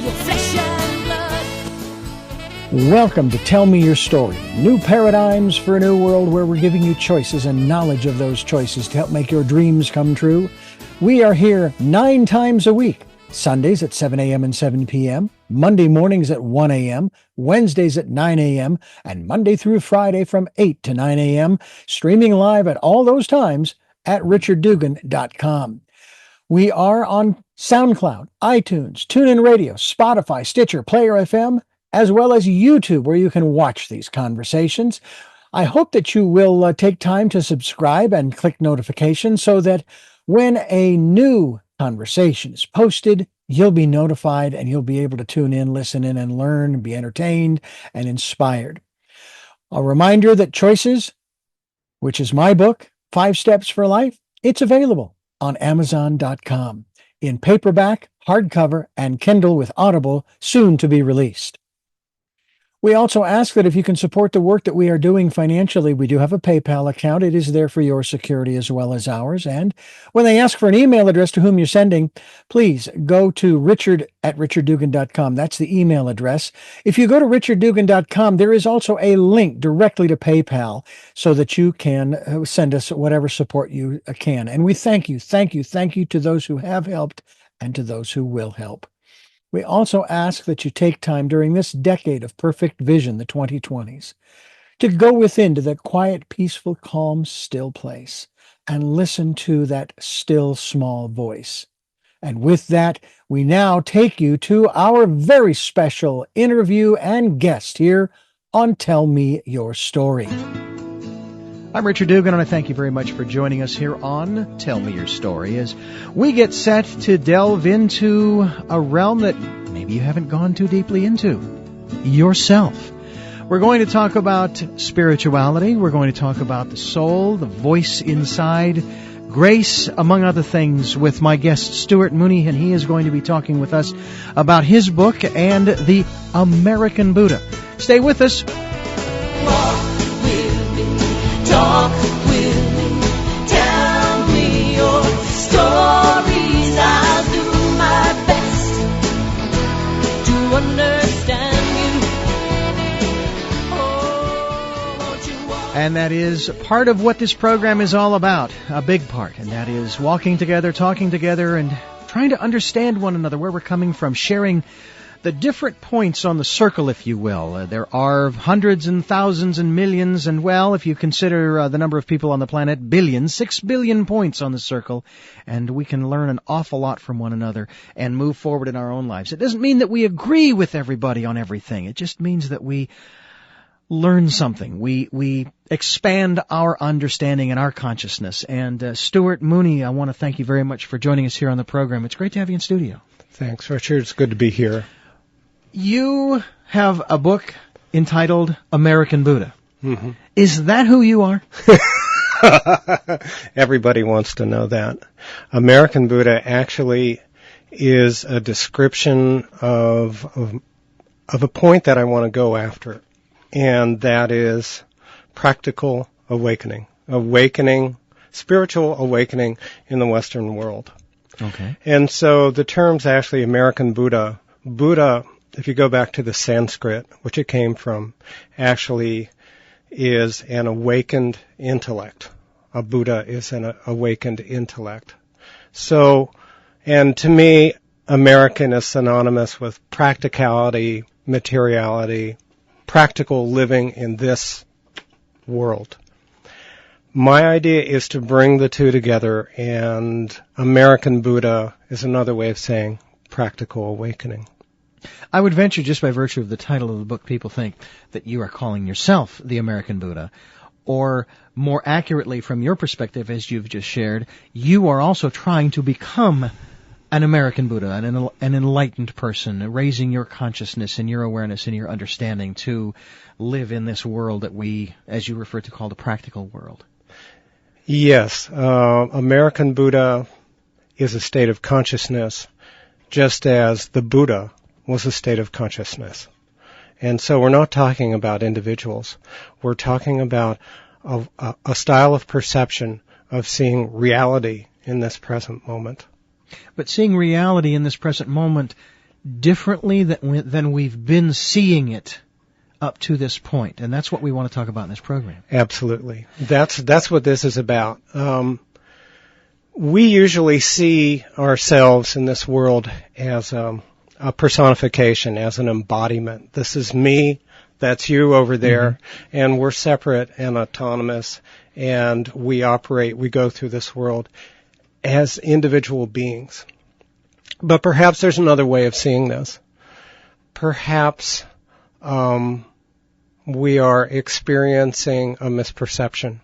your flesh and blood. Welcome to Tell Me Your Story. New paradigms for a new world where we're giving you choices and knowledge of those choices to help make your dreams come true. We are here 9 times a week. Sundays at 7 a.m. and 7 p.m., Monday mornings at 1 a.m., Wednesdays at 9 a.m., and Monday through Friday from 8 to 9 a.m., streaming live at all those times at richarddugan.com. We are on SoundCloud, iTunes, TuneIn Radio, Spotify, Stitcher, Player FM, as well as YouTube, where you can watch these conversations. I hope that you will take time to subscribe and click notifications so that when a new conversation is posted, you'll be notified and you'll be able to tune in, listen in, and learn, and be entertained and inspired. A reminder that Choices, which is my book, 5 Steps for Life, it's available on Amazon.com in paperback, hardcover, and Kindle with Audible, soon to be released. We also ask that if you can support the work that we are doing financially, we do have a PayPal account. It is there for your security as well as ours. And when they ask for an email address to whom you're sending, please go to richard@richarddugan.com. That's the email address. If you go to richarddugan.com, there is also a link directly to PayPal so that you can send us whatever support you can. And we thank you to those who have helped and to those who will help. We also ask that you take time during this decade of perfect vision, the 2020s, to go within to that quiet, peaceful, calm, still place and listen to that still, small voice. And with that, we now take you to our very special interview and guest here on Tell Me Your Story. I'm Richard Dugan, and I thank you very much for joining us here on Tell Me Your Story as we get set to delve into a realm that maybe you haven't gone too deeply into, yourself. We're going to talk about spirituality. We're going to talk about the soul, the voice inside, grace, among other things, with my guest Stuart Mooney, and he is going to be talking with us about his book and the American Buddha. Stay with us. Talk with me, tell me your stories. I'll do my best to understand you. Oh, won't you walk? And that is part of what this program is all about, a big part, and that is walking together, talking together, and trying to understand one another, where we're coming from, sharing the different points on the circle, if you will. There are hundreds and thousands and millions, and well, if you consider the number of people on the planet, billions, 6 billion points on the circle, and we can learn an awful lot from one another and move forward in our own lives. It doesn't mean that we agree with everybody on everything. It just means that we learn something. We expand our understanding and our consciousness. And Stuart Mooney, I want to thank you very much for joining us here on the program. It's great to have you in studio. Thanks, Richard. It's good to be here. You have a book entitled American Buddha. Mm-hmm. Is that who you are? Everybody wants to know that. American Buddha actually is a description of a point that I want to go after, and that is practical awakening, spiritual awakening in the Western world. Okay. And so the term's actually American Buddha. Buddha, if you go back to the Sanskrit, which it came from, actually is an awakened intellect. A Buddha is an awakened intellect. So, and to me, American is synonymous with practicality, materiality, practical living in this world. My idea is to bring the two together, and American Buddha is another way of saying practical awakening. I would venture, just by virtue of the title of the book, people think that you are calling yourself the American Buddha. Or, more accurately, from your perspective, as you've just shared, you are also trying to become an American Buddha, an enlightened person, raising your consciousness and your awareness and your understanding to live in this world that we, as you refer to, call the practical world. Yes, American Buddha is a state of consciousness, just as the Buddha was a state of consciousness. And so we're not talking about individuals. We're talking about a style of perception of seeing reality in this present moment. But seeing reality in this present moment differently than we've been seeing it up to this point. And that's what we want to talk about in this program. Absolutely. That's what this is about. We usually see ourselves in this world as a personification, as an embodiment. This is me, that's you over there, and we're separate and autonomous, and we go through this world as individual beings. But perhaps there's another way of seeing this. Perhaps we are experiencing a misperception.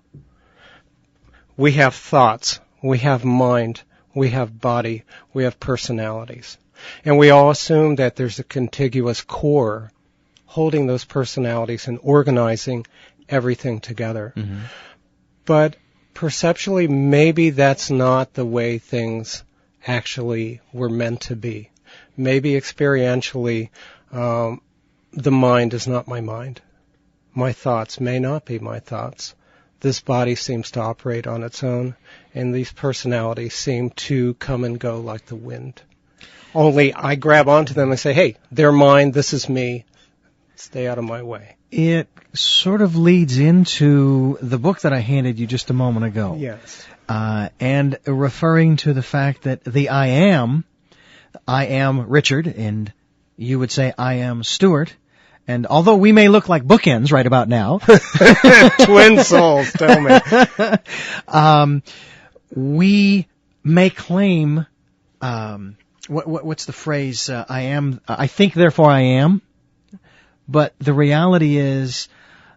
We have thoughts, we have mind, we have body, we have personalities. And we all assume that there's a contiguous core holding those personalities and organizing everything together. But perceptually, maybe that's not the way things actually were meant to be. Maybe experientially, the mind is not my mind. My thoughts may not be my thoughts. This body seems to operate on its own, and these personalities seem to come and go like the wind. Only I grab onto them and say, hey, they're mine, this is me, stay out of my way. It sort of leads into the book that I handed you just a moment ago. Yes. And referring to the fact that the I am Richard, and you would say I am Stuart. And although we may look like bookends right about now, twin souls, tell me. We may claim, what's the phrase? I think, therefore I am. But the reality is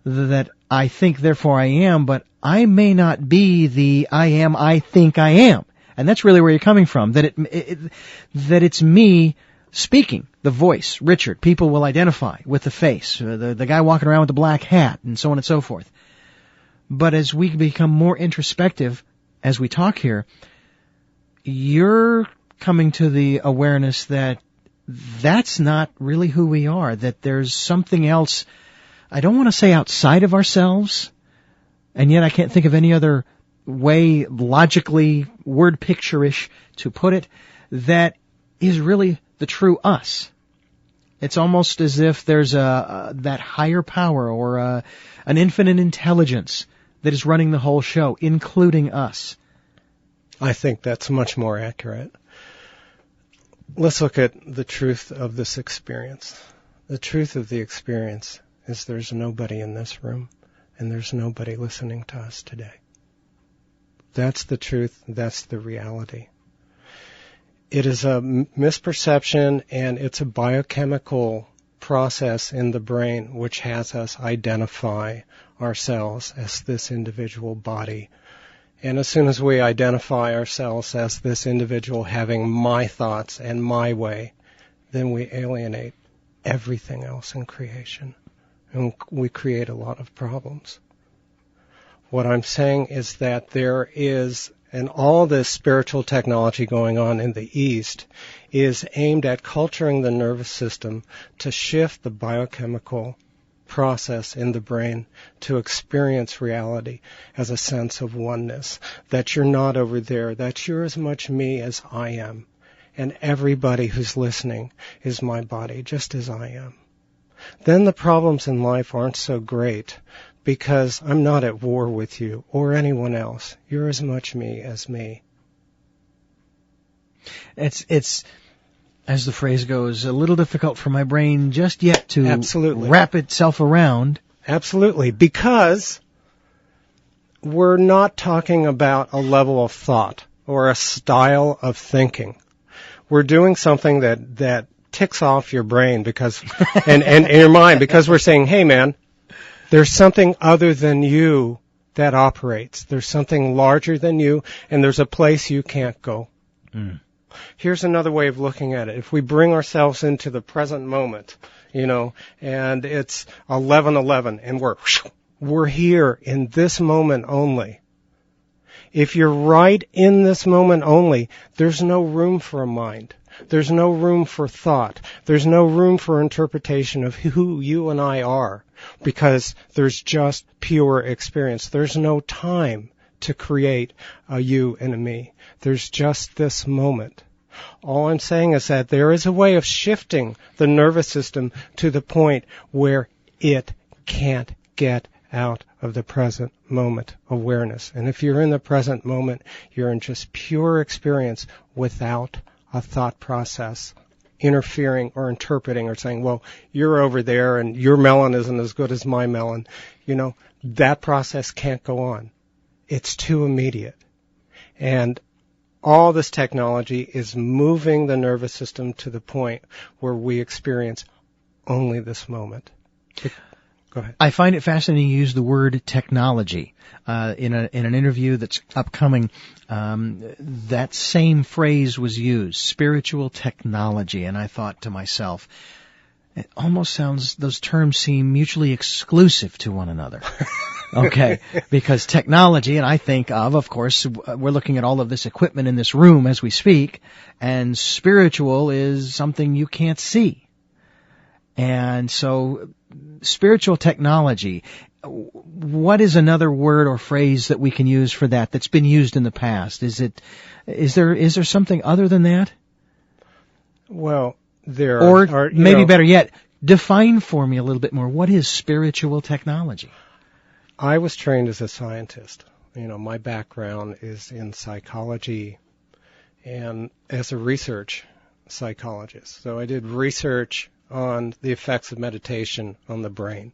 that I think, therefore I am, but I may not be the I am, I think I am. And that's really where you're coming from, that it's me speaking, the voice, Richard. People will identify with the face, the guy walking around with the black hat, and so on and so forth. But as we become more introspective, as we talk here, you're coming to the awareness that that's not really who we are, that there's something else, I don't want to say outside of ourselves, and yet I can't think of any other way, logically, word picture-ish to put it, that is really the true us. It's almost as if there's that higher power or an infinite intelligence that is running the whole show, including us. I think that's much more accurate. Let's look at the truth of this experience. The truth of the experience is there's nobody in this room, and there's nobody listening to us today. That's the truth. That's the reality. It is a misperception, and it's a biochemical process in the brain which has us identify ourselves as this individual body. And as soon as we identify ourselves as this individual having my thoughts and my way, then we alienate everything else in creation. And we create a lot of problems. What I'm saying is that there is, and all this spiritual technology going on in the East is aimed at culturing the nervous system to shift the biochemical process in the brain to experience reality as a sense of oneness, that you're not over there, that you're as much me as I am, and everybody who's listening is my body, just as I am. Then the problems in life aren't so great, because I'm not at war with you or anyone else. You're as much me as me. It's as the phrase goes, a little difficult for my brain just yet to wrap itself around. Absolutely, because we're not talking about a level of thought or a style of thinking. We're doing something that ticks off your brain because and your mind, because we're saying, hey man, there's something other than you that operates. There's something larger than you, and there's a place you can't go. Here's another way of looking at it. If we bring ourselves into the present moment, and it's 11:11, and we're here in this moment only. If you're right in this moment only, there's no room for a mind. There's no room for thought. There's no room for interpretation of who you and I are, because there's just pure experience. There's no time to create a you and a me. There's just this moment. All I'm saying is that there is a way of shifting the nervous system to the point where it can't get out of the present moment awareness. And if you're in the present moment, you're in just pure experience without a thought process interfering or interpreting or saying, well, you're over there and your melon isn't as good as my melon. You know, that process can't go on. It's too immediate. And all this technology is moving the nervous system to the point where we experience only this moment. Go ahead. I find it fascinating you use the word technology. In an interview that's upcoming, that same phrase was used, spiritual technology, and I thought to myself, it almost sounds, those terms seem mutually exclusive to one another. Okay, because technology, and I think of course, we're looking at all of this equipment in this room as we speak, and spiritual is something you can't see. And so, spiritual technology, what is another word or phrase that we can use for that that's been used in the past? Is there something other than that? Well, there or are, maybe better yet, define for me a little bit more. What is spiritual technology? I was trained as a scientist. You know, my background is in psychology and as a research psychologist. So I did research on the effects of meditation on the brain.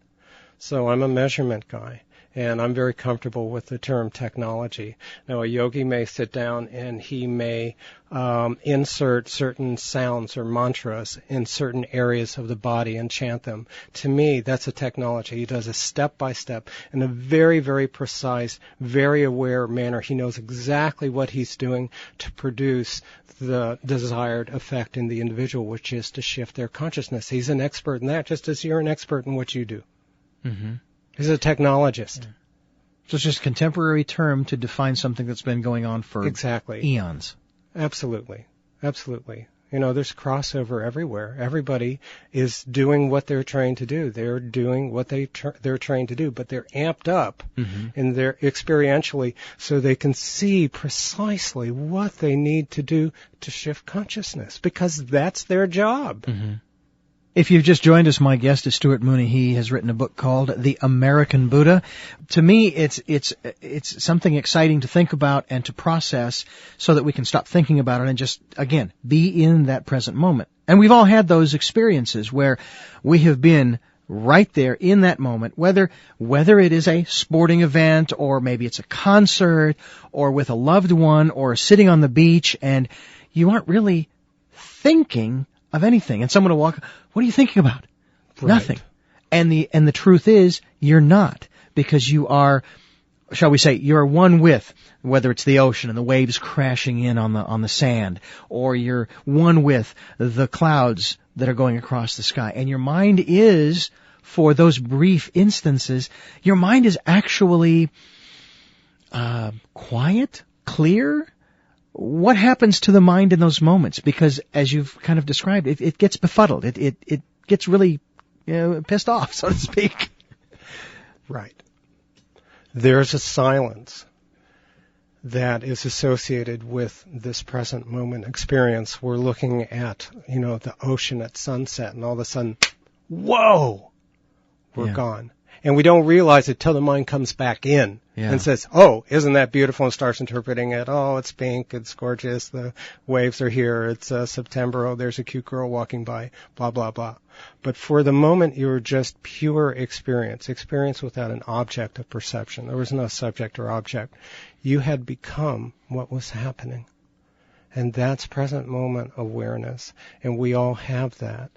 So I'm a measurement guy, and I'm very comfortable with the term technology. Now, a yogi may sit down and he may insert certain sounds or mantras in certain areas of the body and chant them. To me, that's a technology. He does a step-by-step in a very, very precise, very aware manner. He knows exactly what he's doing to produce the desired effect in the individual, which is to shift their consciousness. He's an expert in that, just as you're an expert in what you do. Mm-hmm. He's a technologist. Yeah. So it's just a contemporary term to define something that's been going on for eons. Absolutely. Absolutely. You know, there's crossover everywhere. Everybody is doing what they're trained to do. They're doing what they're trained to do, but they're amped up in their experientially so they can see precisely what they need to do to shift consciousness, because that's their job. Mm-hmm. If you've just joined us, my guest is Stuart Mooney. He has written a book called The American Buddha. To me, it's something exciting to think about and to process so that we can stop thinking about it and just, again, be in that present moment. And we've all had those experiences where we have been right there in that moment, whether it is a sporting event or maybe it's a concert or with a loved one or sitting on the beach, and you aren't really thinking of anything, and someone will walk, what are you thinking about? Right. Nothing. And the truth is, you're not, because you are, shall we say, you're one with, whether it's the ocean and the waves crashing in on the sand, or you're one with the clouds that are going across the sky. And your mind is, for those brief instances, your mind is actually quiet, clear. What happens to the mind in those moments? Because as you've kind of described, it gets befuddled. It gets really pissed off, so to speak. Right. There's a silence that is associated with this present moment experience. We're looking at, the ocean at sunset, and all of a sudden, whoa, we're gone. And we don't realize it till the mind comes back in and says, oh, isn't that beautiful, and starts interpreting it. Oh, it's pink, it's gorgeous, the waves are here, it's September, oh, there's a cute girl walking by, blah, blah, blah. But for the moment, you're just pure experience without an object of perception. There was no subject or object. You had become what was happening. And that's present moment awareness. And we all have that.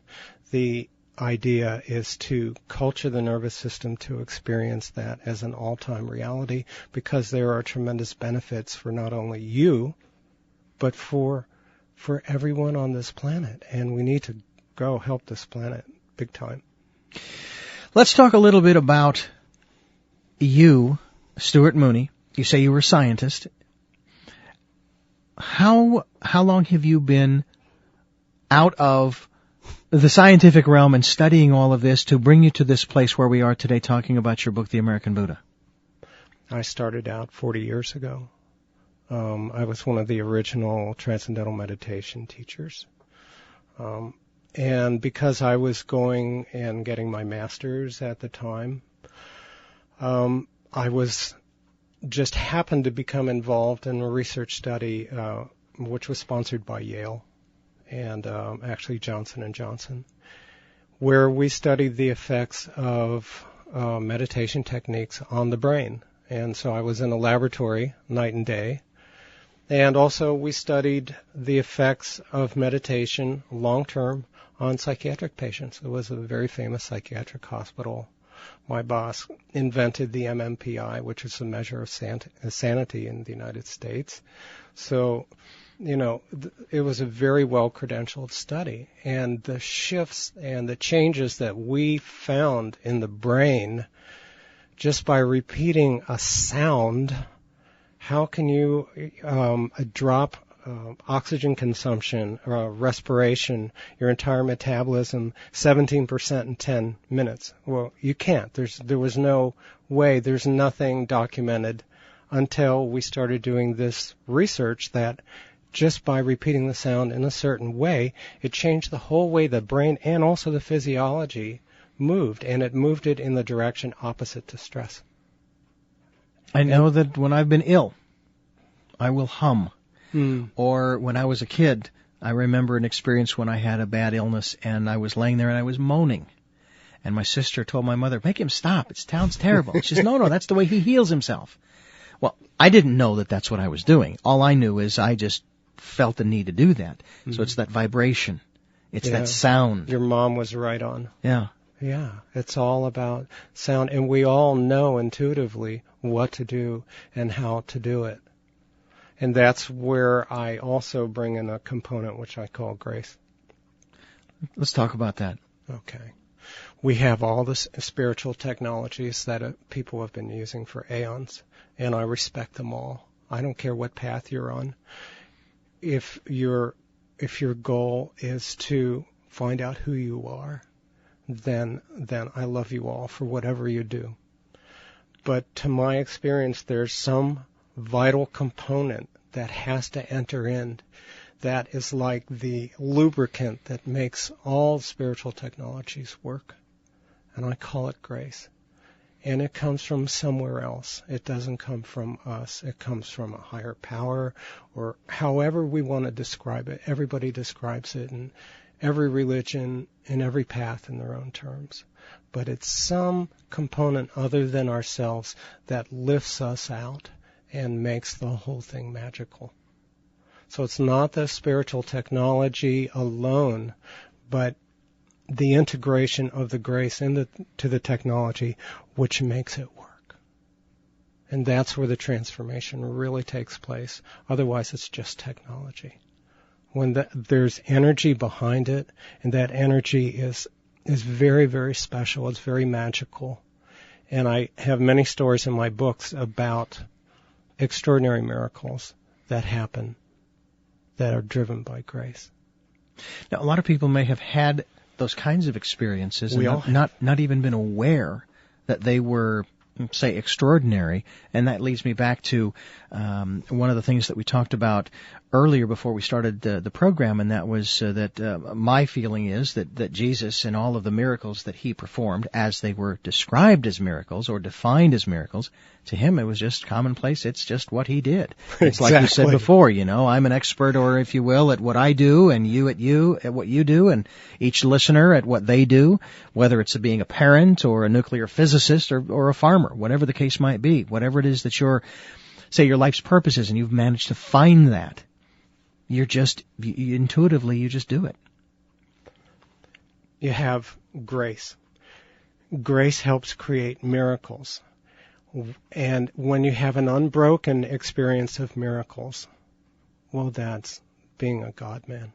The idea is to culture the nervous system to experience that as an all-time reality, because there are tremendous benefits for not only you, but for everyone on this planet. And we need to go help this planet big time. Let's talk a little bit about you, Stuart Mooney. You say you were a scientist. How long have you been out of the scientific realm and studying all of this to bring you to this place where we are today talking about your book, The American Buddha? I started out 40 years ago. I was one of the original transcendental meditation teachers. And because I was going and getting my master's at the time, I was just happened to become involved in a research study which was sponsored by Yale and actually Johnson & Johnson, where we studied the effects of meditation techniques on the brain. And so I was in a laboratory night and day. And also we studied the effects of meditation long-term on psychiatric patients. It was a very famous psychiatric hospital. My boss invented the MMPI, which is a measure of sanity in the United States. So, it was a very well-credentialed study. And the shifts and the changes that we found in the brain just by repeating a sound, how can you drop oxygen consumption, respiration, your entire metabolism, 17% in 10 minutes? Well, you can't. There was no way. There's nothing documented until we started doing this research that just by repeating the sound in a certain way, it changed the whole way the brain and also the physiology moved, and it moved it in the direction opposite to stress. I know that when I've been ill, I will hum. Or when I was a kid, I remember an experience when I had a bad illness and I was laying there and I was moaning. And my sister told my mother, make him stop. It sounds terrible. She says, no, that's the way he heals himself. Well, I didn't know that that's what I was doing. All I knew is I just felt the need to do that. Mm-hmm. So it's that vibration. It's that sound. Your mom was right on. Yeah. Yeah, it's all about sound. And we all know intuitively what to do and how to do it. And that's where I also bring in a component which I call grace. Let's talk about that. Okay. We have all the spiritual technologies that people have been using for aeons, and I respect them all. I don't care what path you're on. If your goal is to find out who you are, then I love you all for whatever you do. But to my experience, there's some vital component that has to enter in that is like the lubricant that makes all spiritual technologies work. And I call it grace. And it comes from somewhere else. It doesn't come from us. It comes from a higher power, or however we want to describe it. Everybody describes it in every religion, in every path in their own terms. But it's some component other than ourselves that lifts us out and makes the whole thing magical. So it's not the spiritual technology alone, but the integration of the grace into the technology, which makes it work. And that's where the transformation really takes place. Otherwise, it's just technology. When there's energy behind it, and that energy is very, very special. It's very magical. And I have many stories in my books about extraordinary miracles that happen that are driven by grace. Now, a lot of people may have had those kinds of experiences and not even been aware that they were, say, extraordinary. And that leads me back to one of the things that we talked about earlier before we started the program, and that was that my feeling is that Jesus and all of the miracles that he performed, as they were described as miracles or defined as miracles, to him it was just commonplace. It's just what he did. It's Exactly. like you said before, I'm an expert, or if you will, at what I do, and you at what you do, and each listener at what they do, whether it's being a parent or a nuclear physicist or a farmer, whatever the case might be, whatever it is that your life's purpose is, and you've managed to find that. You intuitively just do it. You have grace. Grace helps create miracles. And when you have an unbroken experience of miracles, well, that's being a God man.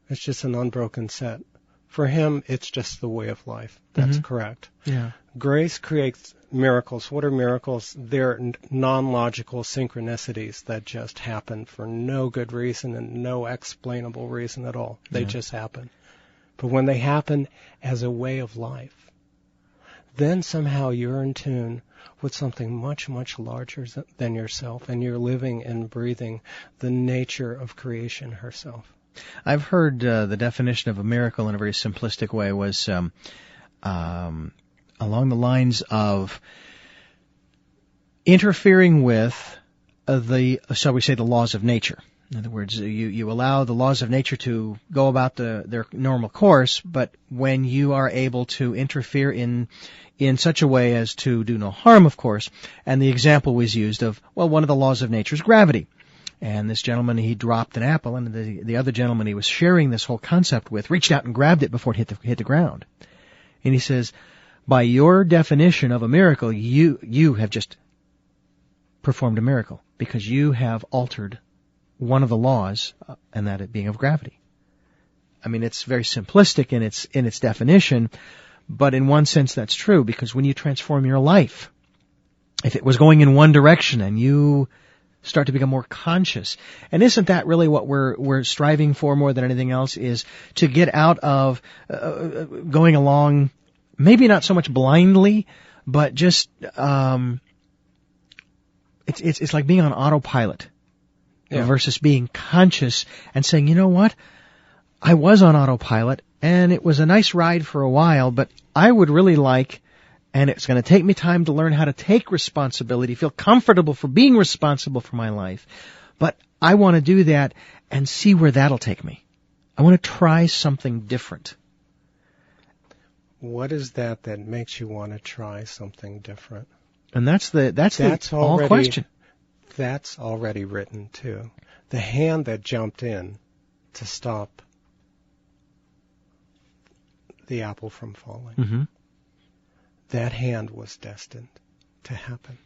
It's just an unbroken set. For him, it's just the way of life. That's correct. Yeah. Grace creates miracles. What are miracles? They're non-logical synchronicities that just happen for no good reason and no explainable reason at all. They just happen. But when they happen as a way of life, then somehow you're in tune with something much, much larger than yourself, and you're living and breathing the nature of creation herself. I've heard the definition of a miracle in a very simplistic way was along the lines of interfering with shall we say, the laws of nature. In other words, you allow the laws of nature to go about their normal course, but when you are able to interfere in such a way as to do no harm, of course, and the example was used of, well, one of the laws of nature is gravity. And this gentleman, he dropped an apple, and the other gentleman he was sharing this whole concept with reached out and grabbed it before it hit the ground. And he says, by your definition of a miracle, you have just performed a miracle, because you have altered one of the laws, and that it being of gravity. I mean, it's very simplistic in its definition, but in one sense that's true, because when you transform your life, if it was going in one direction and you start to become more conscious, and isn't that really what we're striving for more than anything else, is to get out of going along, maybe not so much blindly, but just it's like being on autopilot. Yeah. Versus being conscious and saying, you know what, I was on autopilot and it was a nice ride for a while, but I would really like, and it's going to take me time to learn how to take responsibility, feel comfortable for being responsible for my life, but I want to do that and see where that'll take me. I want to try something different. What is that makes you want to try something different? And that's the whole question. That's already written, too. The hand that jumped in to stop the apple from falling, mm-hmm. that hand was destined to happen.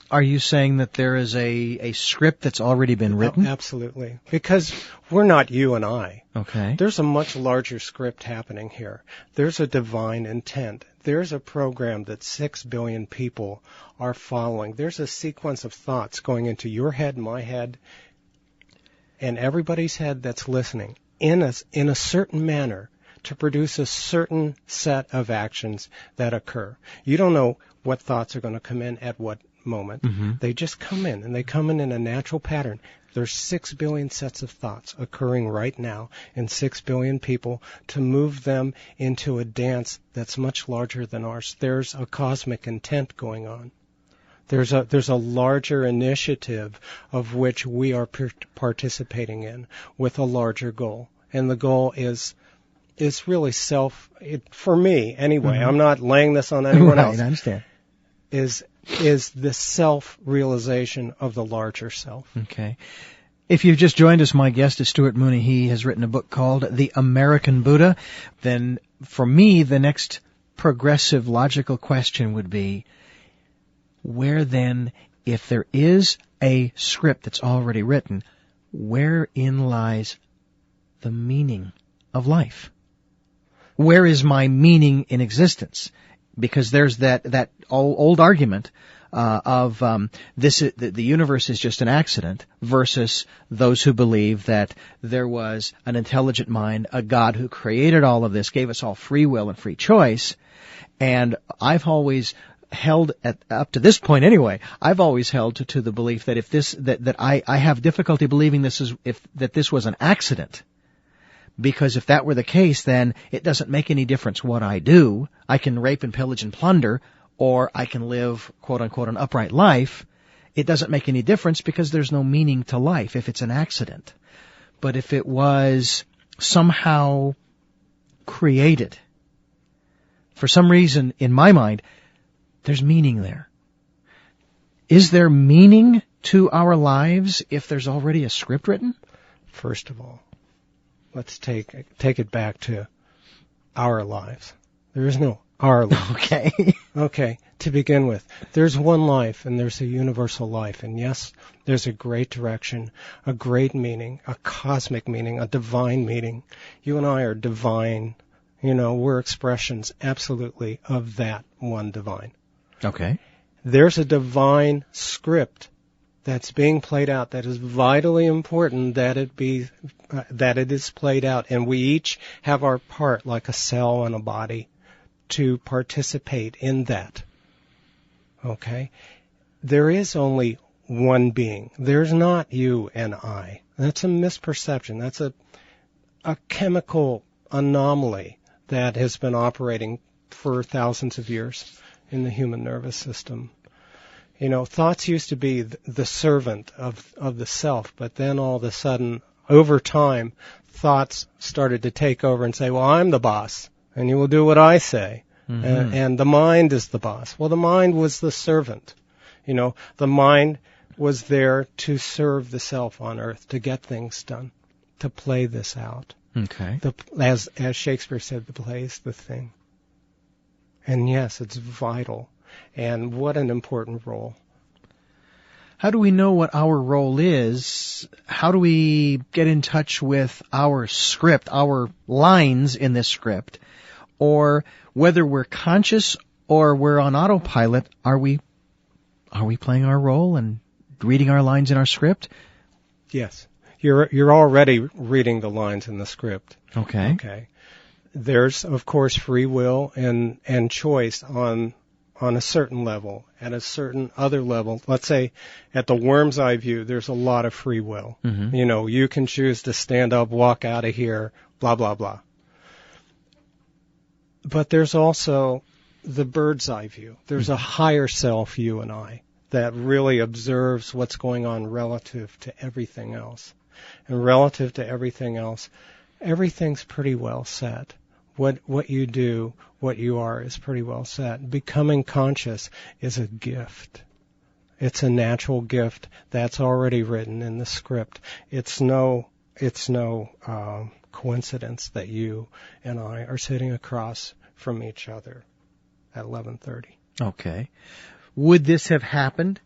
Are you saying that there is a script that's already been written? Oh, absolutely. Because we're not you and I. Okay. There's a much larger script happening here. There's a divine intent. There's a program that 6 billion people are following. There's a sequence of thoughts going into your head, my head, and everybody's head that's listening in a certain manner to produce a certain set of actions that occur. You don't know what thoughts are going to come in at what moment. Mm-hmm. They just come in, and they come in a natural pattern. There's 6 billion sets of thoughts occurring right now in 6 billion people to move them into a dance that's much larger than ours. There's a cosmic intent going on. There's a larger initiative of which we are participating in with a larger goal. And the goal is really for me anyway, mm-hmm. I'm not laying this on anyone else. I understand. Is the self-realization of the larger self. Okay. If you've just joined us, my guest is Stuart Mooney. He has written a book called The American Buddha. Then, for me, the next progressive logical question would be, where then, if there is a script that's already written, wherein lies the meaning of life? Where is my meaning in existence? Because there's that old argument of the universe is just an accident versus those who believe that there was an intelligent mind, a God who created all of this, gave us all free will and free choice. And I've always held up to this point anyway, I've always held to the belief that that I have difficulty believing that this was an accident. Because if that were the case, then it doesn't make any difference what I do. I can rape and pillage and plunder, or I can live, quote unquote, an upright life. It doesn't make any difference because there's no meaning to life if it's an accident. But if it was somehow created, for some reason, in my mind, there's meaning there. Is there meaning to our lives if there's already a script written? First of all, let's take it back to our lives. There is no our life. Okay. Okay. To begin with, there's one life, and there's a universal life. And yes, there's a great direction, a great meaning, a cosmic meaning, a divine meaning. You and I are divine. We're expressions, absolutely, of that one divine. Okay. There's a divine script that's being played out that is vitally important that it is played out, and we each have our part like a cell in a body to participate in that. Okay? There is only one being. There's not you and I. That's a misperception. That's a chemical anomaly that has been operating for thousands of years in the human nervous system. Thoughts used to be the servant of the self, but then all of a sudden, over time, thoughts started to take over and say, well, I'm the boss, and you will do what I say. Mm-hmm. And the mind is the boss. Well, the mind was the servant. The mind was there to serve the self on earth, to get things done, to play this out. Okay. As Shakespeare said, the play is the thing. And yes, it's vital. And what an important role. How do we know what our role is? How do we get in touch with our script, our lines in this script? Or whether we're conscious or we're on autopilot, are we playing our role and reading our lines in our script? Yes. You're already reading the lines in the script. Okay. Okay. There's, of course, free will and choice on a certain level. At a certain other level, let's say at the worm's eye view, there's a lot of free will. Mm-hmm. You can choose to stand up, walk out of here, blah, blah, blah. But there's also the bird's eye view. There's a higher self, you and I, that really observes what's going on relative to everything else. And relative to everything else, everything's pretty well set. What you do, what you are, is pretty well set. Becoming conscious is a gift. It's a natural gift that's already written in the script. It's no coincidence that you and I are sitting across from each other at 11:30. Okay. Would this have happened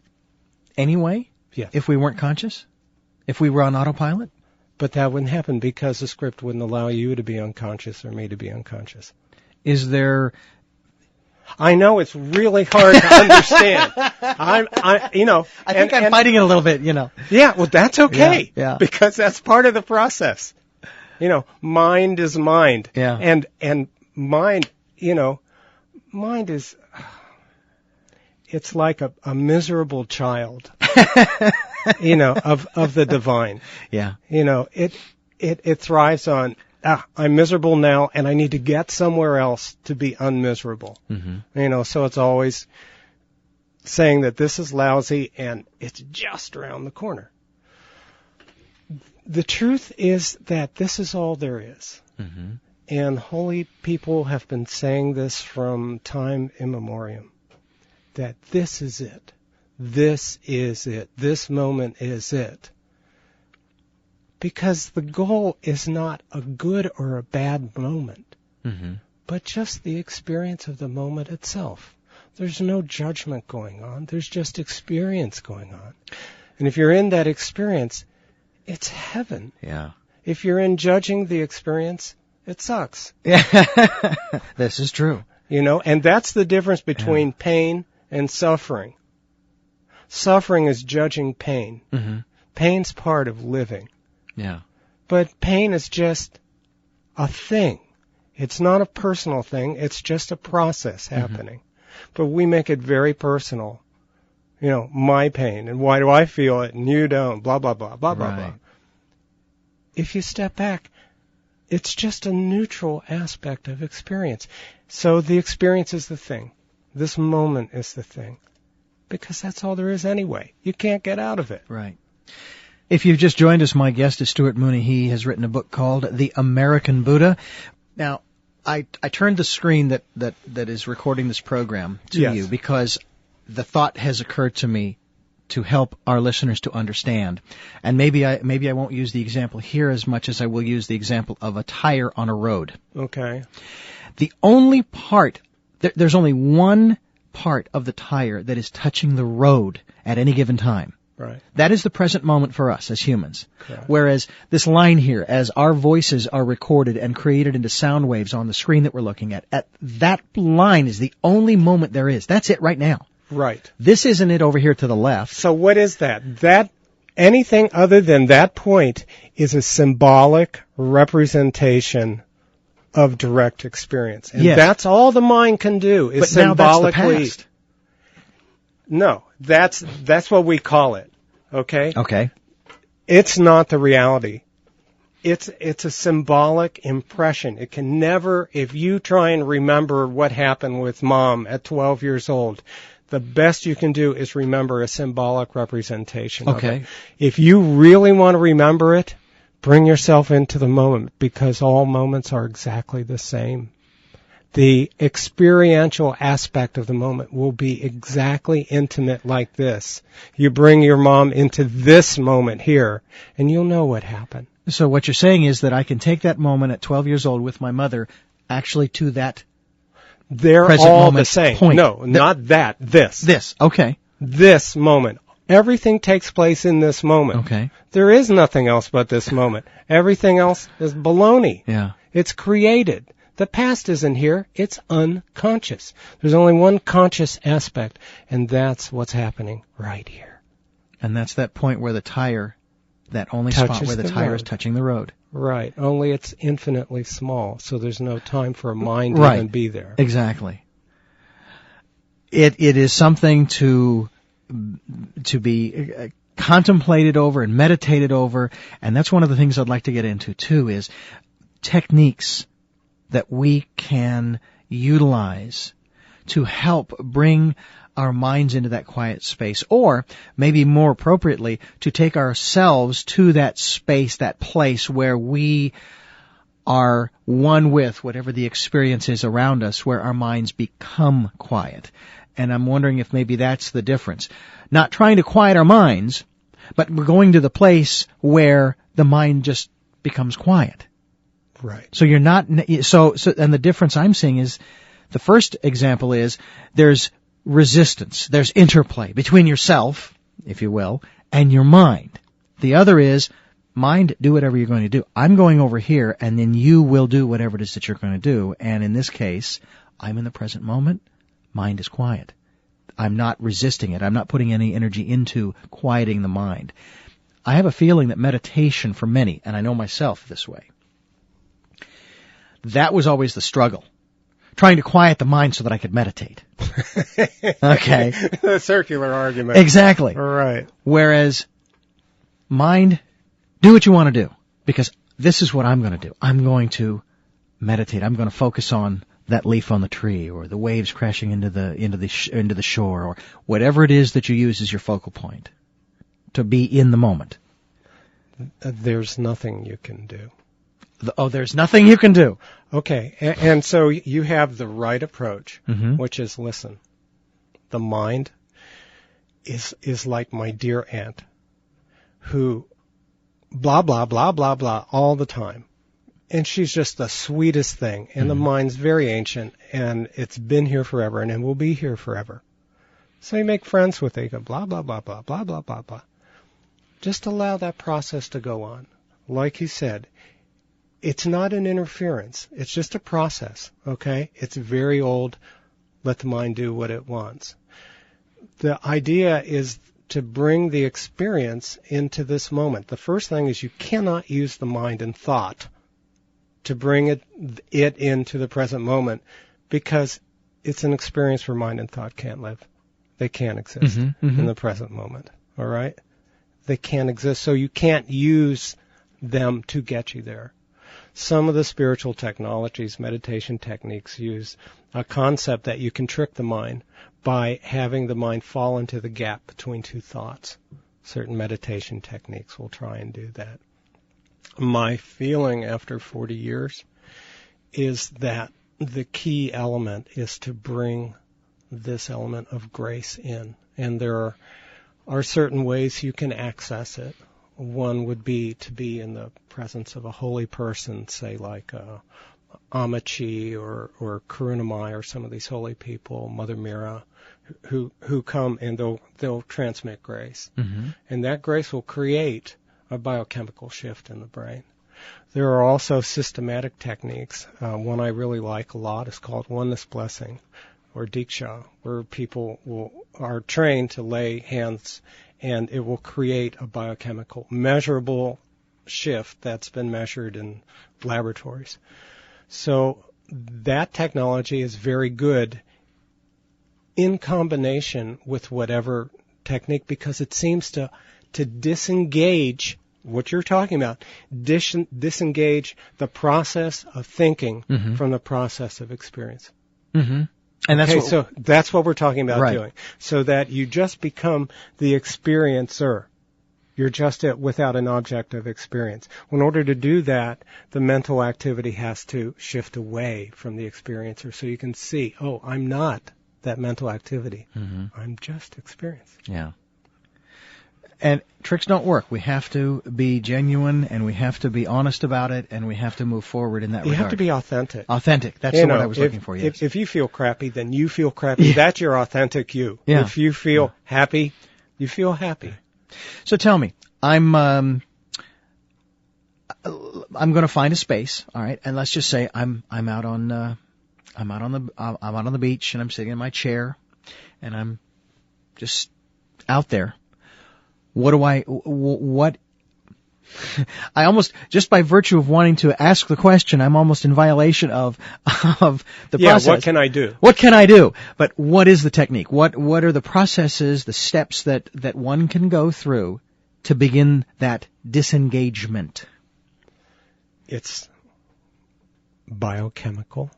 anyway? Yes. If we weren't conscious? If we were on autopilot? But that wouldn't happen because the script wouldn't allow you to be unconscious or me to be unconscious. Is there... I know it's really hard to understand. I think I'm fighting it a little bit, Yeah, well, that's okay. Yeah. Because that's part of the process. Mind is mind. Yeah. And mind, mind is, it's like a miserable child. Of the divine. Yeah. It thrives on, I'm miserable now and I need to get somewhere else to be unmiserable. Mm-hmm. So it's always saying that this is lousy and it's just around the corner. The truth is that this is all there is. Mm-hmm. And holy people have been saying this from time immemorial, that this is it. This is it. This moment is it. Because the goal is not a good or a bad moment, but just the experience of the moment itself. There's no judgment going on. There's just experience going on. And if you're in that experience, it's heaven. Yeah. If you're in judging the experience, it sucks. Yeah. This is true. And that's the difference between pain and suffering. Suffering is judging pain. Mm-hmm. Pain's part of living. Yeah. But pain is just a thing. It's not a personal thing. It's just a process happening. But we make it very personal. My pain, and why do I feel it, and you don't, blah, blah, blah, blah, blah, blah. If you step back, it's just a neutral aspect of experience. So the experience is the thing. This moment is the thing. Because that's all there is anyway. You can't get out of it. Right. If you've just joined us, my guest is Stuart Mooney. He has written a book called The American Buddha. Now, I turned the screen that is recording this program to you because the thought has occurred to me to help our listeners to understand. And maybe I won't use the example here as much as I will use the example of a tire on a road. Okay. The only part, there's only one part of the tire that is touching the road at any given time. Right. That is the present moment for us as humans. Correct. Whereas this line here, as our voices are recorded and created into sound waves on the screen that we're looking at that line is the only moment there is. That's it right now. Right. This isn't it over here to the left. So what is that? That anything other than that point is a symbolic representation of direct experience. And Yes. that's all the mind can do is But symbolically. now that's the past. No, that's what we call it. Okay? Okay. It's not the reality. It's a symbolic impression. It can never, if you try and remember what happened with Mom at 12 years old, the best you can do is remember a symbolic representation of it. If you really want to remember it, bring yourself into the moment, because all moments are exactly the same. The experiential aspect of the moment will be exactly intimate like this. You bring your mom into this moment here, and you'll know what happened. So what you're saying is that I can take that moment at 12 years old with my mother actually to that They're present all moment the same. point. No, not that. This. This. Okay. This moment. Everything takes place in this moment. Okay. There is nothing else but this moment. Everything else is baloney. Yeah. It's created. The past isn't here. It's unconscious. There's only one conscious aspect, and that's what's happening right here. And that's that point where the tire, that only spot Touches where the the tire road. is touching the road. Right. Only it's infinitely small, so there's no time for a mind to Right. even be there. Exactly. It is something to be contemplated over and meditated over, and that's one of the things I'd like to get into too, is techniques that we can utilize to help bring our minds into that quiet space, or maybe more appropriately, to take ourselves to that space, that place where we are one with whatever the experience is around us, where our minds become quiet. And I'm wondering if maybe that's the difference. Not trying to quiet our minds, but we're going to the place where the mind just becomes quiet. Right. So you're not, and the difference I'm seeing is, the first example is, there's resistance, there's interplay between yourself, if you will, and your mind. The other is, mind, do whatever you're going to do. I'm going over here, and then you will do whatever it is that you're going to do. And in this case, I'm in the present moment, mind is quiet. I'm not resisting it. I'm not putting any energy into quieting the mind. I have a feeling that meditation for many, and I know myself this way, that was always the struggle. Trying to quiet the mind so that I could meditate. Okay. The circular argument. Exactly. Right. Whereas, mind, do what you want to do. Because this is what I'm going to do. I'm going to meditate. I'm going to focus on that leaf on the tree, or the waves crashing into the shore, or whatever it is that you use as your focal point. To be in the moment. There's nothing you can do. There's nothing you can do. Okay, and so you have the right approach, Mm-hmm. which is listen. The mind is like my dear aunt, who blah, blah, blah, blah, blah all the time. And she's just the sweetest thing, and the mind's very ancient, and it's been here forever, and it will be here forever. So you make friends with it, you go blah, blah, blah, blah, blah, blah, blah, blah. Just allow that process to go on. Like he said, it's not an interference. It's just a process, okay? It's very old. Let the mind do what it wants. The idea is to bring the experience into this moment. The first thing is you cannot use the mind and thought to bring it into the present moment, because it's an experience where mind and thought can't live. They can't exist in the present moment, all right? They can't exist, so you can't use them to get you there. Some of the spiritual technologies, meditation techniques, use a concept that you can trick the mind by having the mind fall into the gap between two thoughts. Certain meditation techniques will try and do that. My feeling after 40 years is that the key element is to bring this element of grace in. And there are certain ways you can access it. One would be to be in the presence of a holy person, say like Amachi or Karunamai, or some of these holy people, Mother Mira, who come and they'll transmit grace. Mm-hmm. And that grace will create a biochemical shift in the brain. There are also systematic techniques. One I really like a lot is called oneness blessing, or Diksha, where people are trained to lay hands, and it will create a biochemical, measurable shift that's been measured in laboratories. So that technology is very good in combination with whatever technique, because it seems to disengage what you're talking about, disengage the process of thinking from the process of experience. Mm-hmm. And so that's what we're talking about right. doing, so that you just become the experiencer. You're just it without an object of experience. In order to do that, the mental activity has to shift away from the experiencer, so you can see, oh, I'm not that mental activity. I'm just experience. Yeah. And tricks don't work. We have to be genuine, and we have to be honest about it, and we have to move forward in that regard. You have to be authentic. Authentic. That's the word I was looking for, yes. If you feel crappy, then you feel crappy. Yeah. That's your authentic you. Yeah. If you feel happy, you feel happy. So tell me, I'm going to find a space, all right, and let's just say I'm out on the beach, and I'm sitting in my chair, and I'm just out there. What I almost, just by virtue of wanting to ask the question, I'm almost in violation of the process. Yeah, what can I do? What can I do? But what is the technique? What are the processes, the steps that one can go through to begin that disengagement? It's biochemical,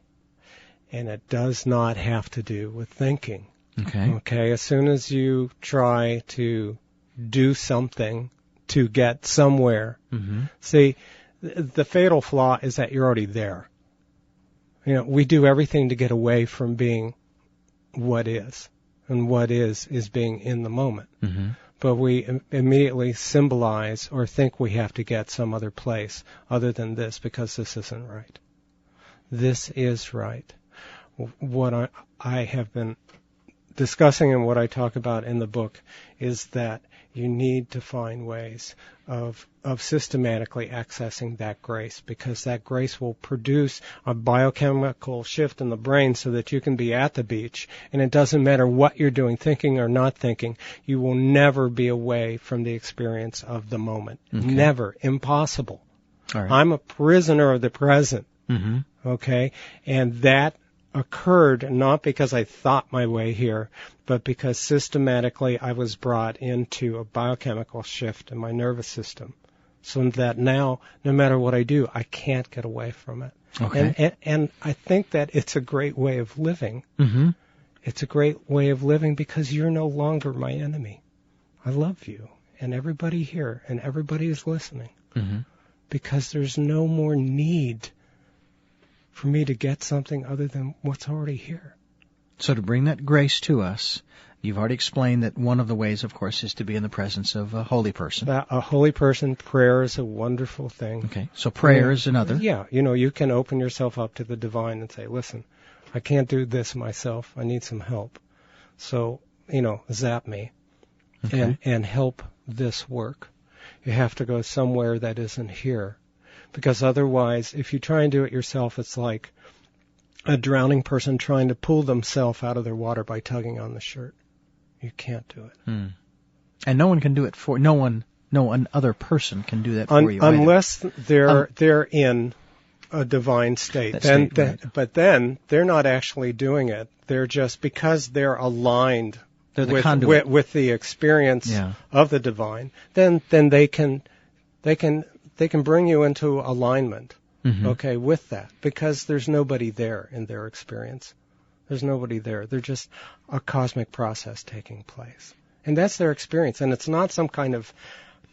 and it does not have to do with thinking. Okay, as soon as you try to do something to get somewhere, see, the fatal flaw is that you're already there. You know, we do everything to get away from being what is, and what is being in the moment. But we immediately symbolize or think we have to get some other place other than this, because this isn't right. This is right. What I have been discussing and what I talk about in the book is that you need to find ways of systematically accessing that grace, because that grace will produce a biochemical shift in the brain so that you can be at the beach, and it doesn't matter what you're doing, thinking or not thinking, you will never be away from the experience of the moment. Never. Impossible. All right. I'm a prisoner of the present. Okay? And that occurred not because I thought my way here, but because systematically I was brought into a biochemical shift in my nervous system, so that now, no matter what I do, I can't get away from it. Okay. And I think that it's a great way of living. It's a great way of living because you're no longer my enemy. I love you and everybody here and everybody who's listening, because there's no more need for me to get something other than what's already here. So to bring that grace to us, you've already explained that one of the ways, of course, is to be in the presence of a holy person. A holy person, prayer is a wonderful thing. Okay, so prayer is another. Yeah, you can open yourself up to the divine and say, listen, I can't do this myself. I need some help. So, zap me and help this work. You have to go somewhere that isn't here. Because otherwise, if you try and do it yourself, it's like a drowning person trying to pull themselves out of their water by tugging on the shirt. You can't do it. And no one can do it for no one other person can do that for you unless they're in a divine state. But then they're not actually doing it. They're just, because they're aligned with the experience of the divine. Then they can bring you into alignment, with that, because there's nobody there in their experience. There's nobody there. They're just a cosmic process taking place. And that's their experience. And it's not some kind of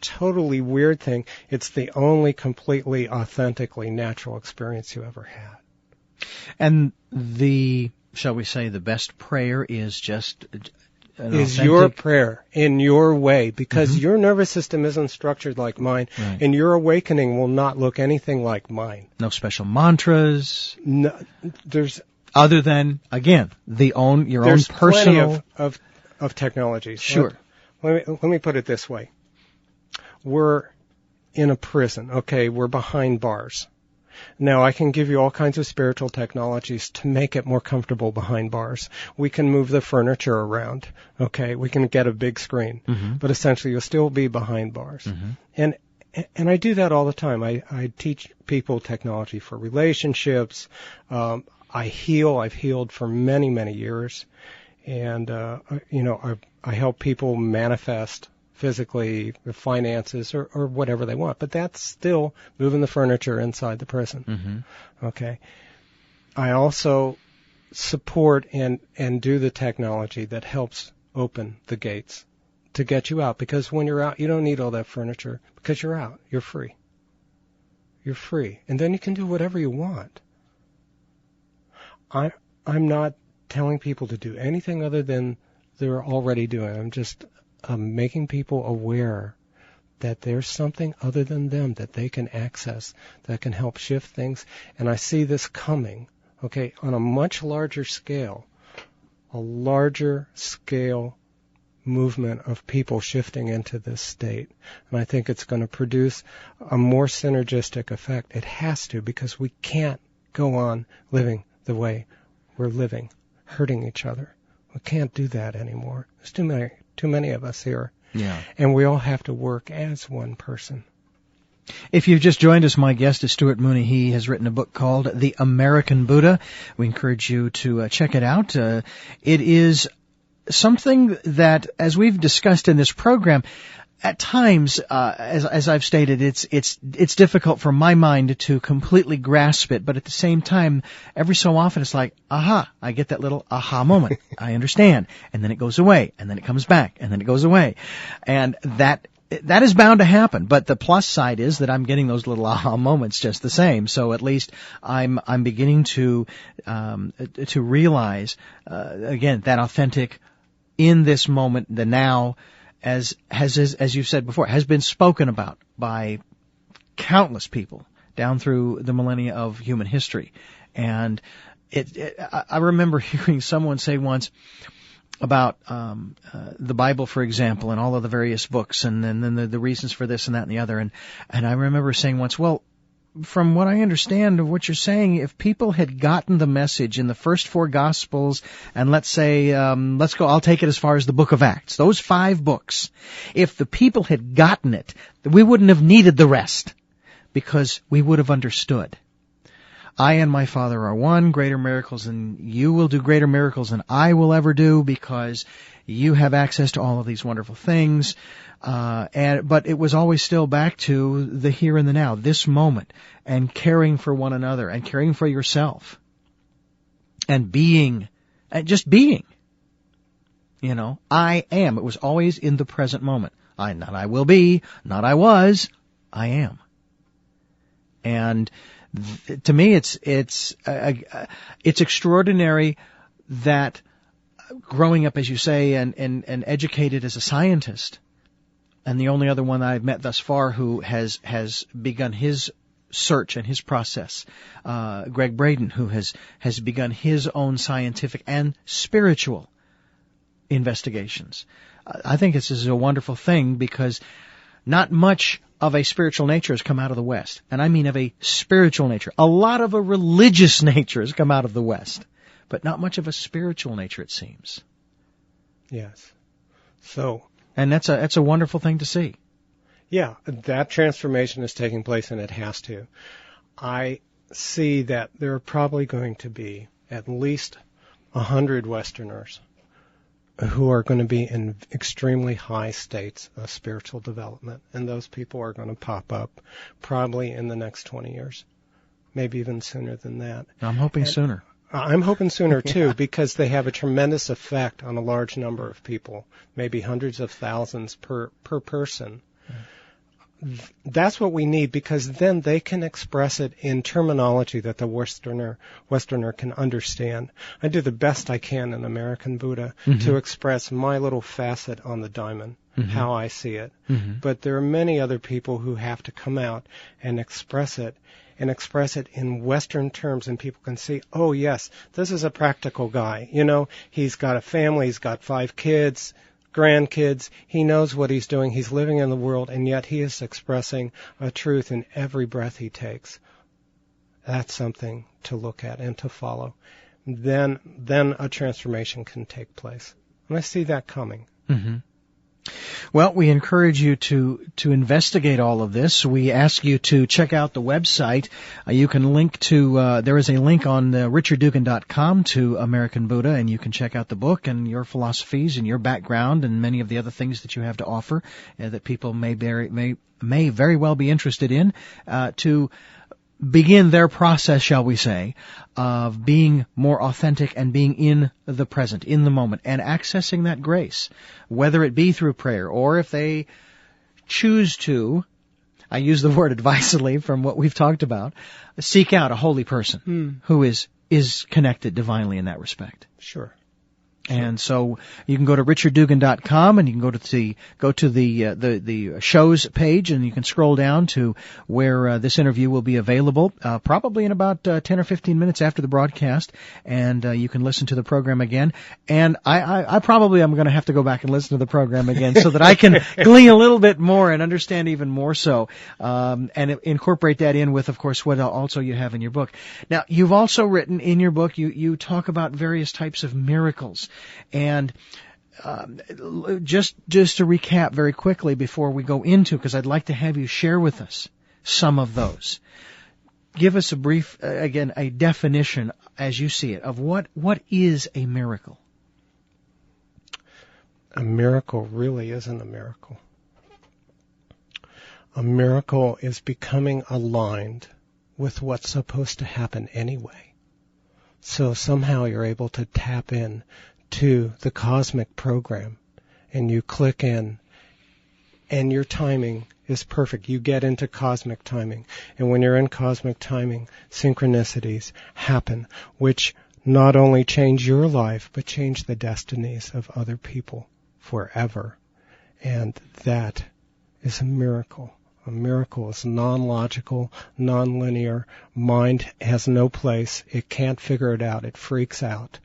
totally weird thing. It's the only completely, authentically natural experience you ever had. And shall we say, the best prayer is just your prayer in your way, because your nervous system isn't structured like mine, and your awakening will not look anything like mine. No special mantras. No, there's other than, again, your own personal plenty of technologies. Sure. Let me put it this way. We're in a prison. Okay, we're behind bars. Now, I can give you all kinds of spiritual technologies to make it more comfortable behind bars. We can move the furniture around. Okay, we can get a big screen. But essentially, you'll still be behind bars. And I do that all the time. I teach people technology for relationships. I heal. I've healed for many, many years. And, I help people manifest physically, finances, or whatever they want. But that's still moving the furniture inside the prison. Mm-hmm. Okay. I also support and do the technology that helps open the gates to get you out. Because when you're out, you don't need all that furniture because you're out. You're free. You're free. And then you can do whatever you want. I'm not telling people to do anything other than they're already doing. I'm just making people aware that there's something other than them that they can access that can help shift things. And I see this coming, okay, on a much larger scale, a larger scale movement of people shifting into this state. And I think it's going to produce a more synergistic effect. It has to, because we can't go on living the way we're living, hurting each other. We can't do that anymore. There's too many of us here. Yeah. And we all have to work as one person. If you've just joined us, my guest is Stuart Mooney. He has written a book called The American Buddha. We encourage you to check it out. It is something that, as we've discussed in this program, at times, as I've stated, it's difficult for my mind to completely grasp it, but at the same time, every so often it's like, aha, I get that little aha moment. I understand. And then it goes away, and then it comes back, and then it goes away. And that is bound to happen, but the plus side is that I'm getting those little aha moments just the same. So at least I'm beginning to realize, again, that authentic, in this moment, the now, as you've said before, has been spoken about by countless people down through the millennia of human history. And I remember hearing someone say once about the Bible, for example, and all of the various books, and then the reasons for this and that and the other. And I remember saying once, well, from what I understand of what you're saying, if people had gotten the message in the first 4 Gospels, and let's say, I'll take it as far as the book of Acts, those 5 books, if the people had gotten it, we wouldn't have needed the rest, because we would have understood. I and my Father are one, greater miracles than you will do, greater miracles than I will ever do, because you have access to all of these wonderful things. But it was always still back to the here and the now, this moment, and caring for one another, and caring for yourself, and being, and just being. You know, I am. It was always in the present moment. Not I will be, not I was, I am. And to me, it's extraordinary that growing up, as you say, and educated as a scientist, and the only other one I've met thus far who has begun his search and his process, Greg Braden, who has begun his own scientific and spiritual investigations. I think this is a wonderful thing, because not much of a spiritual nature has come out of the West. And I mean of a spiritual nature. A lot of a religious nature has come out of the West, but not much of a spiritual nature, it seems. Yes. So. And that's a wonderful thing to see. Yeah, that transformation is taking place, and it has to. I see that there are probably going to be at least 100 Westerners who are going to be in extremely high states of spiritual development, and those people are going to pop up probably in the next 20 years, maybe even sooner than that. I'm hoping sooner. I'm hoping sooner, too, because they have a tremendous effect on a large number of people, maybe hundreds of thousands per person. That's what we need, because then they can express it in terminology that the Westerner can understand. I do the best I can in American Buddha to express my little facet on the diamond, how I see it. But there are many other people who have to come out and express it in Western terms, and people can see, oh yes, this is a practical guy. You know, he's got a family, he's got 5 kids, grandkids, he knows what he's doing, he's living in the world, and yet he is expressing a truth in every breath he takes. That's something to look at and to follow. Then a transformation can take place. And I see that coming. Well, we encourage you to investigate all of this. We ask you to check out the website. You can link to, there is a link on richarddugan.com to American Buddha, and you can check out the book and your philosophies and your background and many of the other things that you have to offer that people may very well be interested in to begin their process, shall we say, of being more authentic and being in the present, in the moment, and accessing that grace, whether it be through prayer or if they choose to, I use the word advisedly from what we've talked about, seek out a holy person who is connected divinely in that respect. Sure. And so you can go to richarddugan.com and you can go to the shows page, and you can scroll down to where this interview will be available, probably in about 10 or 15 minutes after the broadcast, and you can listen to the program again. And I probably am going to have to go back and listen to the program again so that I can glean a little bit more and understand even more so, and incorporate that in with, of course, what also you have in your book. Now, you've also written in your book, you talk about various types of miracles. And just to recap very quickly before we go into, because I'd like to have you share with us some of those. Give us a brief, again, a definition as you see it of what is a miracle. A miracle really isn't a miracle. A miracle is becoming aligned with what's supposed to happen anyway. So somehow you're able to tap in to the cosmic program, and you click in, and your timing is perfect. You get into cosmic timing, and when you're in cosmic timing, synchronicities happen, which not only change your life, but change the destinies of other people forever. And that is a miracle. A miracle is non-logical, non-linear. Mind has no place. It can't figure it out. It freaks out.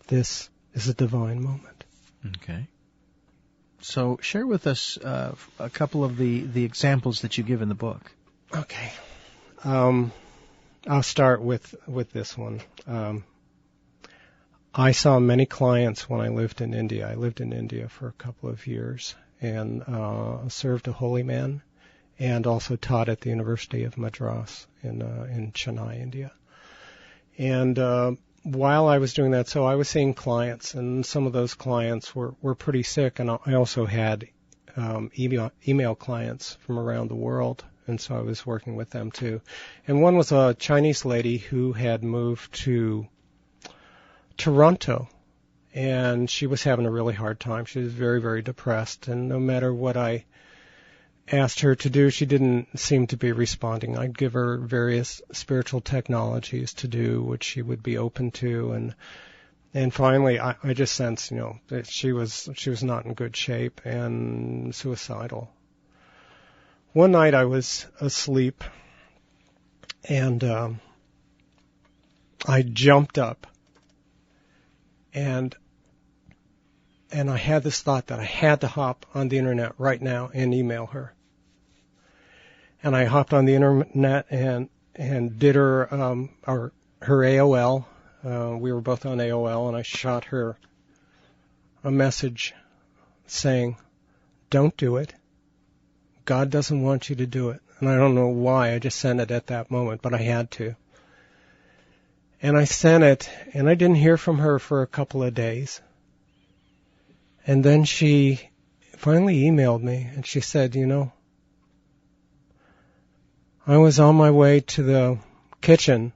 This is a divine moment. Okay. So share with us a couple of the examples that you give in the book. Okay. I'll start with this one. I saw many clients when I lived in India. I lived in India for a couple of years and served a holy man, and also taught at the University of Madras in Chennai, India. And while I was doing that, so I was seeing clients, and some of those clients were pretty sick, and I also had email clients from around the world, and so I was working with them too. And one was a Chinese lady who had moved to Toronto, and she was having a really hard time. She was very, very depressed, and no matter what I asked her to do, she didn't seem to be responding. I'd give her various spiritual technologies to do, which she would be open to, and finally I just sensed, that she was not in good shape and suicidal. One night I was asleep, and I jumped up, and I had this thought that I had to hop on the internet right now and email her. And I hopped on the internet and did her AOL. We were both on AOL, and I shot her a message saying, "Don't do it. God doesn't want you to do it." And I don't know why. I just sent it at that moment, but I had to. And I sent it, and I didn't hear from her for a couple of days. And then she finally emailed me, and she said, I was on my way to the kitchen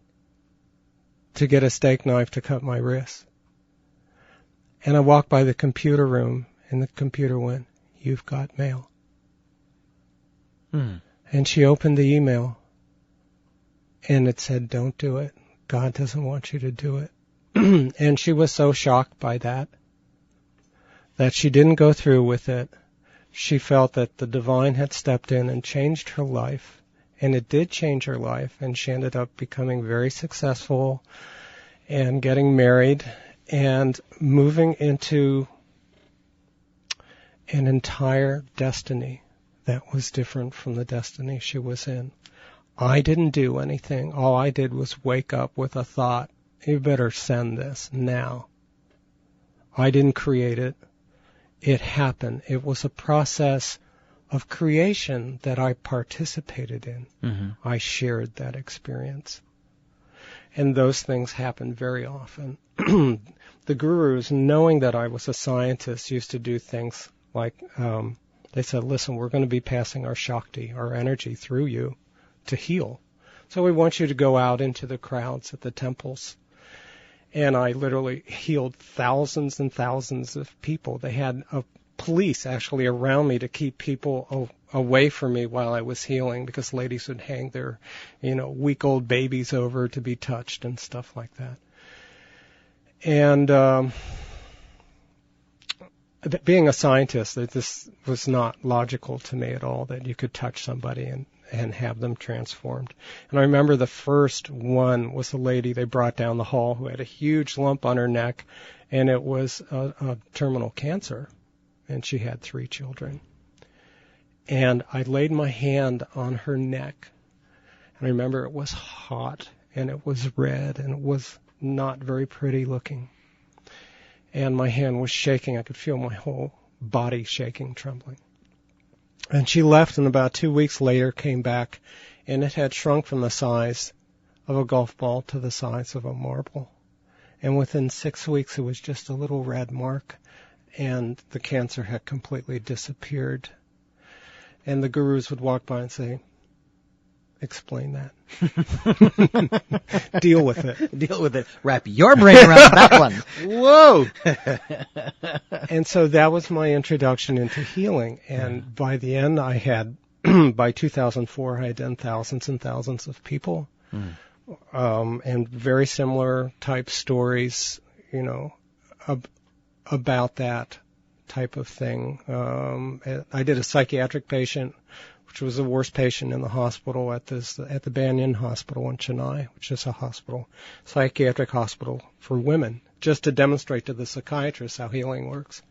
to get a steak knife to cut my wrist. And I walked by the computer room, and the computer went, "You've got mail." And she opened the email, and it said, "Don't do it. God doesn't want you to do it." And she was so shocked by that she didn't go through with it. She felt that the divine had stepped in and changed her life, and it did change her life, and she ended up becoming very successful and getting married and moving into an entire destiny that was different from the destiny she was in. I didn't do anything. All I did was wake up with a thought, "You better send this now." I didn't create it. it happened. It was a process of creation that I participated in. Mm-hmm. I shared that experience. And those things happen very often. The gurus, knowing that I was a scientist, used to do things like, they said, listen, we're going to be passing our Shakti, our energy, through you to heal. So we want you to go out into the crowds at the temples. And I literally healed thousands and thousands of people. They had a police actually around me to keep people away from me while I was healing, because ladies would hang their, week-old babies over to be touched and stuff like that. And being a scientist, this was not logical to me at all, that you could touch somebody and have them transformed. And I remember the first one was a lady they brought down the hall who had a huge lump on her neck, and it was a terminal cancer, and she had 3 children. And I laid my hand on her neck, and I remember it was hot, and it was red, and it was not very pretty looking. And my hand was shaking. I could feel my whole body shaking, trembling. And she left, and about 2 weeks later came back, and it had shrunk from the size of a golf ball to the size of a marble. And within 6 weeks, it was just a little red mark, and the cancer had completely disappeared. And the gurus would walk by and say, explain that. Deal with it. Deal with it. Wrap your brain around that one. Whoa! And so that was my introduction into healing. And by the end, I had, by 2004, I had done thousands and thousands of people. And very similar type stories, about that type of thing. I did a psychiatric patient, which was the worst patient in the hospital at the Banyan Hospital in Chennai, which is a psychiatric hospital for women, just to demonstrate to the psychiatrist how healing works.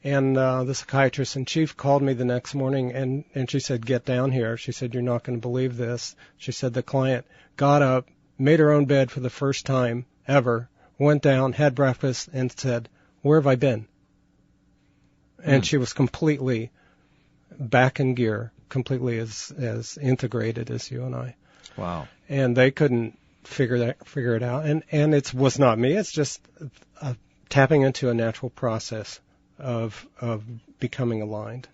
And the psychiatrist in chief called me the next morning, and she said, get down here. She said, you're not going to believe this. She said the client got up, made her own bed for the first time ever, went down, had breakfast, and said, where have I been? And she was completely back in gear, completely as integrated as you and I. Wow. And they couldn't figure it out. And it was not me. It's just tapping into a natural process of becoming aligned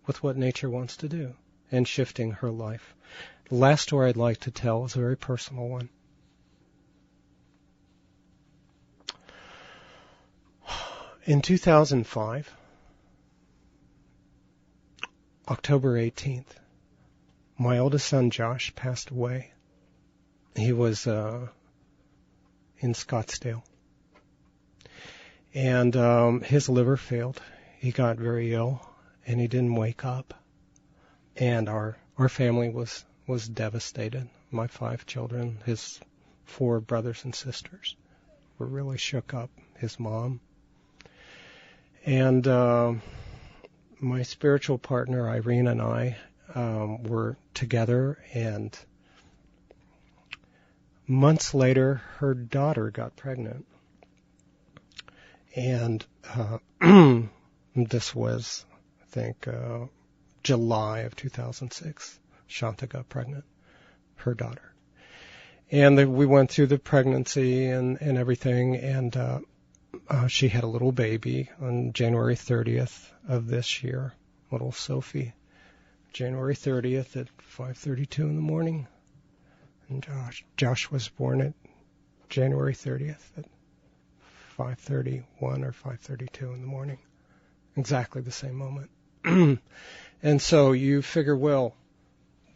with what nature wants to do and shifting her life. The last story I'd like to tell is a very personal one. In 2005, October 18th, my oldest son, Josh, passed away. He was in Scottsdale. And his liver failed. He got very ill, and he didn't wake up. And our family was devastated. My 5 children, his 4 brothers and sisters were really shook up. His mom. And my spiritual partner, Irene, and I were together, and months later, her daughter got pregnant. And this was, I think, July of 2006. Shanta got pregnant, her daughter. And we went through the pregnancy and everything, and she had a little baby on January 30th of this year, little Sophie. January 30th at 5:32 in the morning. And Josh was born at January 30th at 5:31 or 5:32 in the morning. Exactly the same moment. And so you figure, well,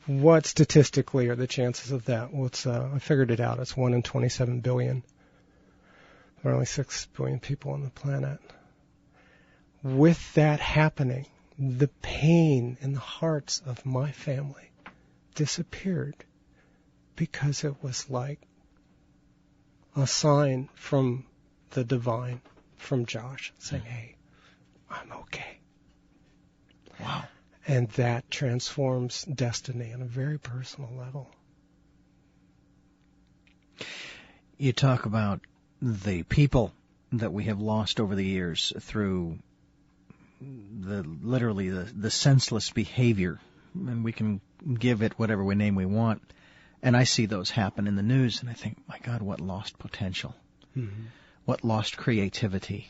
what statistically are the chances of that? Well, I figured it out. It's 1 in 27 billion. There are only 6 billion people on the planet. With that happening, the pain in the hearts of my family disappeared, because it was like a sign from the divine, from Josh, saying, hey, I'm okay. Wow. And that transforms destiny on a very personal level. You talk about the people that we have lost over the years through literally the senseless behavior, and we can give it whatever name we want. And I see those happen in the news, and I think, my God, what lost potential, what lost creativity,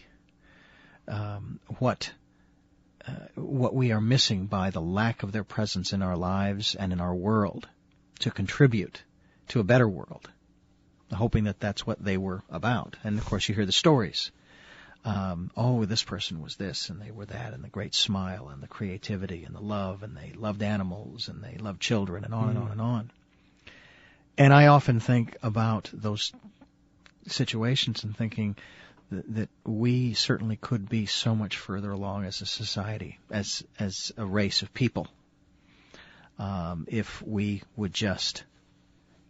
what we are missing by the lack of their presence in our lives and in our world to contribute to a better world, hoping that that's what they were about. And of course, you hear the stories. This person was this, and they were that, and the great smile, and the creativity, and the love, and they loved animals, and they loved children, and on and on and on. And I often think about those situations and thinking that we certainly could be so much further along as a society, as a race of people, if we would just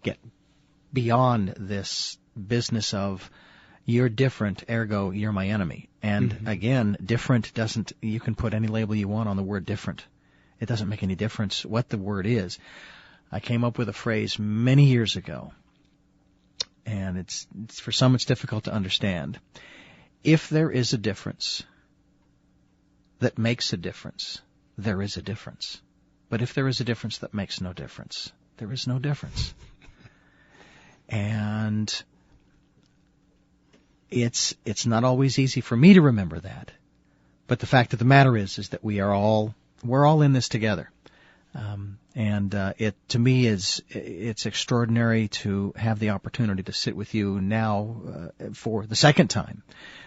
get beyond this business of you're different, ergo you're my enemy. And again, different doesn't, you can put any label you want on the word different. It doesn't make any difference what the word is. I came up with a phrase many years ago, and it's for some it's difficult to understand. If there is a difference that makes a difference, there is a difference. But if there is a difference that makes no difference, there is no difference. And it's not always easy for me to remember that. But the fact of the matter is that we're all in this together. It to me it's extraordinary to have the opportunity to sit with you now for the second time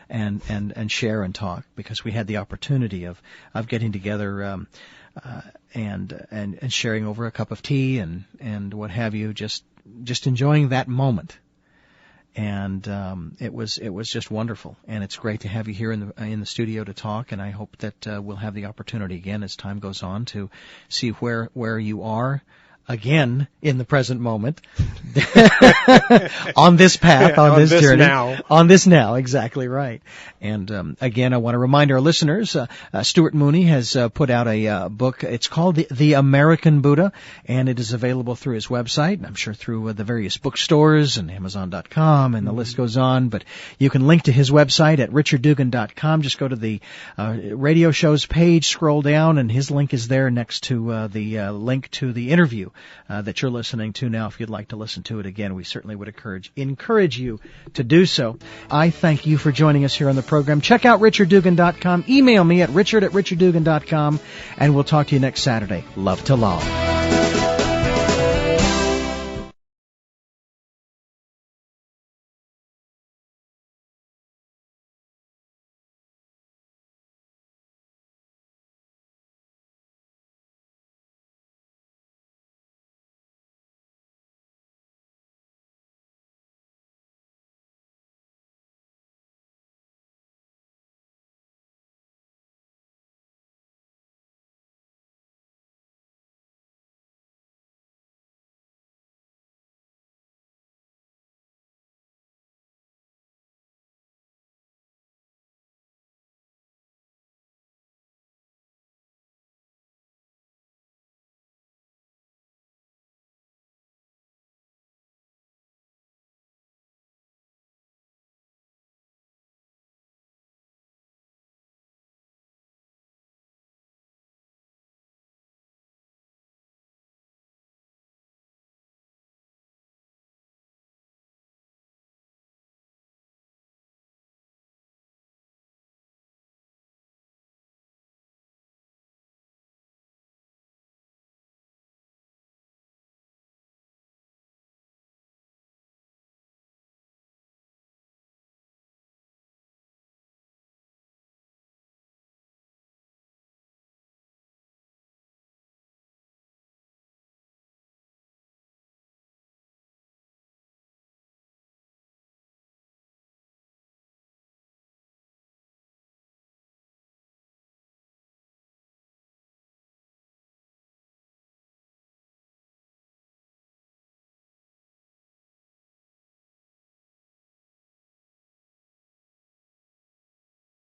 and share and talk, because we had the opportunity of getting together and sharing over a cup of tea and what have you, just enjoying that moment. And it was just wonderful, and it's great to have you here in the studio to talk. And I hope that we'll have the opportunity again as time goes on to see where you are again in the present moment on this path, on this journey, on this now, exactly right. And again, I want to remind our listeners, Stuart Mooney has put out a book. It's called The American Buddha, and it is available through his website, and I'm sure through the various bookstores and Amazon.com, and the list goes on. But you can link to his website at richarddugan.com. Just go to the radio shows page, scroll down, and his link is there next to the link to the interview that you're listening to now. If you'd like to listen to it again, we certainly would encourage you to do so. I thank you for joining us here on the program. Check out richarddugan.com. Email me at richard@richarddugan.com, and we'll talk to you next Saturday. Love to love.